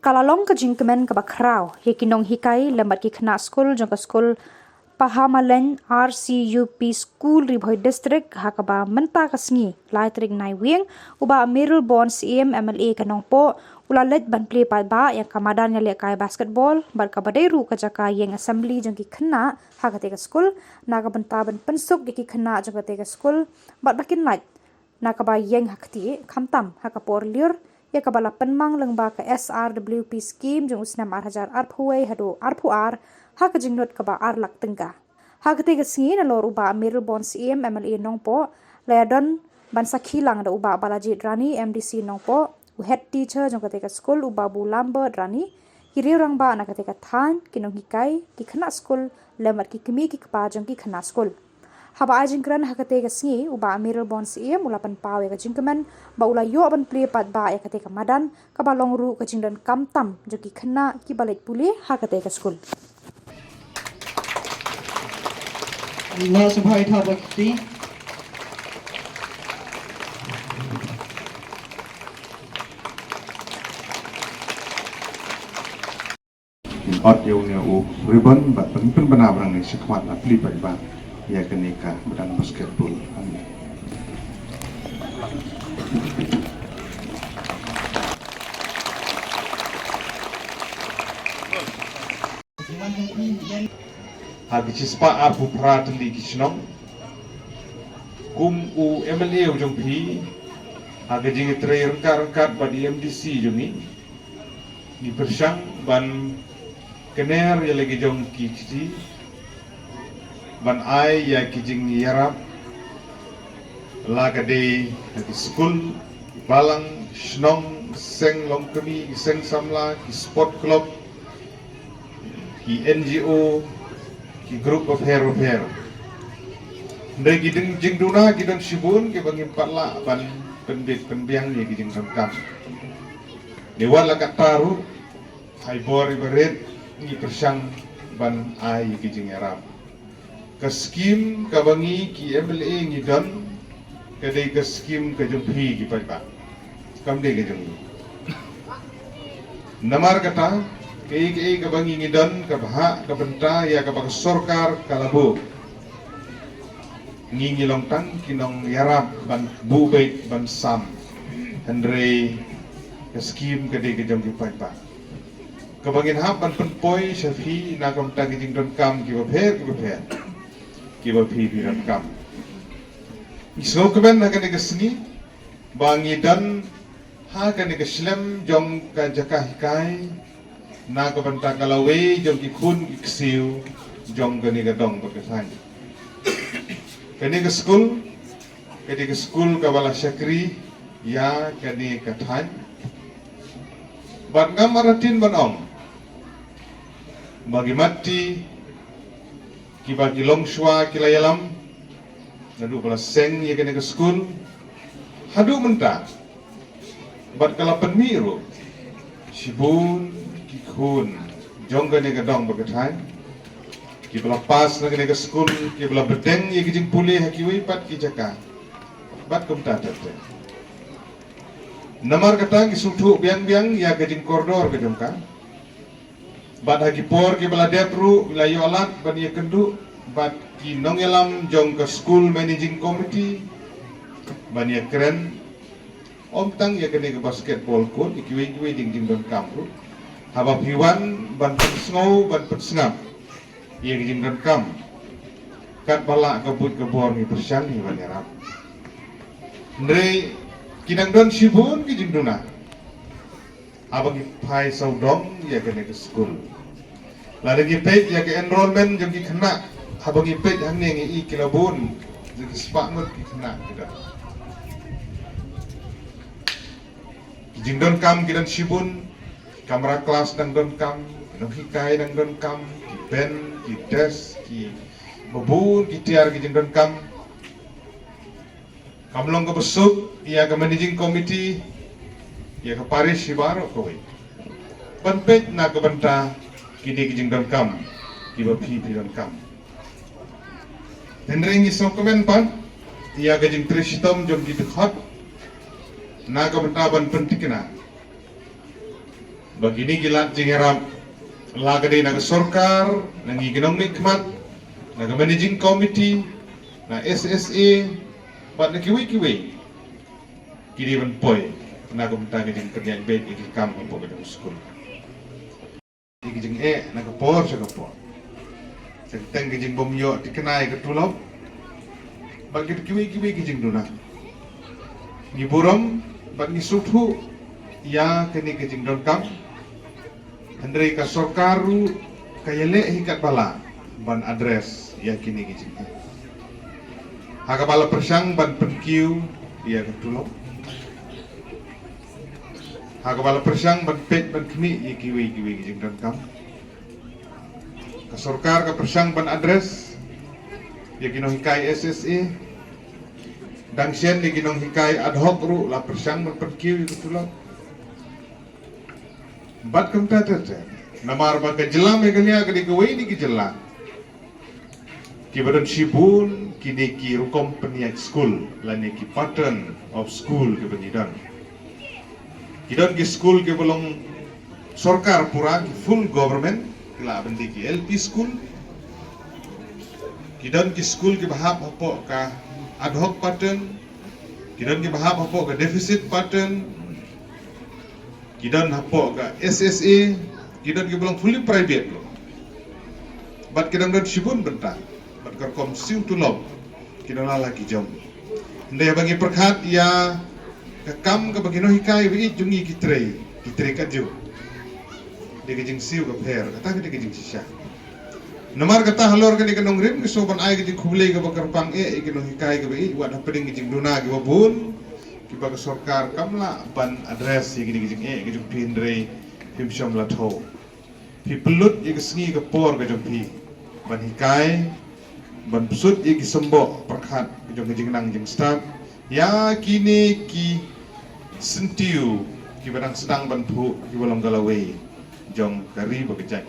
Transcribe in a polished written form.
kalalong ka jingkemen ka bakraw yekinong hikai lembat ki khna school jong ka school Pahamalen RCUP School Ribhoy District hakaba menta kasngi laitring nai wing uba Amirul Bon CM MLA kanong po ulalet ban play pa ba yang kamadan yale kai basketball bar kabadai ru ka jaka yang assembly jong ki khna hakate ka school naga benta ban pensuk ki khna jong ka school bat bakin lait nakaba yang hakti khamtam hakapor lir ya kabala penmang lengba ka SRWP scheme jong usnam arhajar arphuai hado arphuar hak jingnot kaba arlak tengga hak te gasngi na lor uba Amirul Bon CM MLA nongpo layadon ban sakhilang da uba Balaji Rani MDC nongpo head teacher jong ka school uba Bu Lambert Rani hiri rang ba na ka than kinong hikai ki khana school lemat ki kimi ki kpa jong ki khana school haba ajingkran hak te gasngi uba Amirul Bon CM ulapan pawe ka jingkemen ba ula yo ban play pat ba ya ka te madan ka ba longru ka jingdan kamtam jong ki khana ki balet puli hak te ka school Last Bhai Thabakti. Ot yang u ribbon bat penpun benar barang ni sekwat lah pilih pada ya kenika bedang basketball. Hagi cispa abu peratan di kisnong kum u MLA ujung pi hagi jingi tray rengkat badi MDC jungi di persang ban kener ya lagi jong kiti ban ai ya kijing yarap laga de hagi school balang snong seng long kami seng samla ki sport club ki NGO ki group of hair ndai gideng jingduna gideng sibun ke bangim patla ban penbit penbiang ni gideng kamkam dewan lakat taru hai bor ibaret ni persang ban ai gideng arab ke skim ka bangi ki MLA ngidon ke dei ke skim ke jumpi ki pa kam de ke jung namar kata kei ka bangi ngidon ka baha ka benta ya ka bang sorkar kalabu ngingi longtang kinong yarab ban bubait ban sam andre ka skim ka de ka jom ki pa ka bangin hap ban penpoi syafi na kam tang jing don kam ki ba ki ba phi don kam iso ka ben na ka de ka sni bangi dan ha ka de ka slem jong ka jakah kai na ka banta kalawe jom ki khun ki ksiu jom ka ni ka dong ba ka san kani ka school ka bala syakri ya kani ka than bat ngamaratin banong bagi mati ki bagi longshwa kilayalam nadu bala seng ya kani ka school hadu menta bat kala penmiru sibun kun jongga ni gadong berketai ki bela pas na ni school ki bela bedeng ye kijing pulih ki wi pat ki jaka bat kum ta ta namar kata ki sultu biang ya kijing koridor ke jongka bat hagi por ki bela depru la yolat ban ye kendu bat ki nongelam jong ke school managing committee ban ye keren om tang ye kene ke basketball court ki wi ding don kampu haba piwan ban snow ban sngap ye gijing dan kam kat bala kabut kebor ni persang ni ban yarap ndre kinang don sibun gijing duna abang pai saudong ye kene ke school la lagi pet ye ke enrollment jong ki kena abang ipet hang ni i kilabun jong spak ngot ki kena kita gijing don kam gidan sibun kamera kelas dan don kam, hikai dan don kam, ki pen, ki des, ki bebun, ki tiar ki don kam. Kamlong ke besuk, ia ke managing committee, ia ke Paris Shibaro koi. Penpet na ke benta, ki di don kam, ki bapi don kam. Hendring isong komen pan, ia ke jing trishitom jom ki dekhot, na ke benta ban pentikna. Begini gilat jingeram lagade naga sorkar, nangi ginong nikmat, naga managing committee, na SSA, bat na kiwi-kiwi. Kini ban poi, naga mtagi jing kerjaan bed iki kam po gedong school. Iki jing naga por sa por. Senteng jing bomyo dikenai ke tulop. Bagi kiwi-kiwi jing duna. Ni buram, bat ni suthu, ya kini jing don kam. Andre ka sorkaru kayele hikat bala ban address ya kini gijing. Haga bala persang ban penkiu ya ketulok. Haga bala persang ban pet ban kini ya kiwi gijing dan kam. Ka sorkar ka persang ban address ya kinong hikai SSA. Dang sien ya kinong hikai ad hoc ru la persang ban penkiu ya ketulok. Bat kam tata namar ba ka jelam e kania ka digawai ni ki jelam ki badan sibun kini ki rukom peniak school lani ki pattern of school ke benidan kidon ki school ke belum sorkar pura ki full government kila bendi ki LP school kidon ki school ki bahap hopo ka ad hoc pattern kidon ki bahap hopo ka deficit pattern kidan hapo ka SSA kidan ki belum fully private lo bat kidan dan sibun bentang bat kerkom siu tulop kidan lagi jam ndai bagi perkhat ya kam ka bagi no hikai wi jungi kitre kaju de kijing siu ka pher kata de kijing sisa nomor kata halor ka de kanong rim ki soban ai ki khule ka bakar pang ki no hikai ka wi wat hapeding kijing duna ki babun kiba ka sorkar kamla ban address ya gini gini gini pindre him syam la tho pi pelut ya sngi ka por ka pi ban hikai ban pusut ya sembo perkhat jong jing nang jing staff ya kini ki sentiu ki badang sedang ban pu ki balang galawai jong kari ba kejak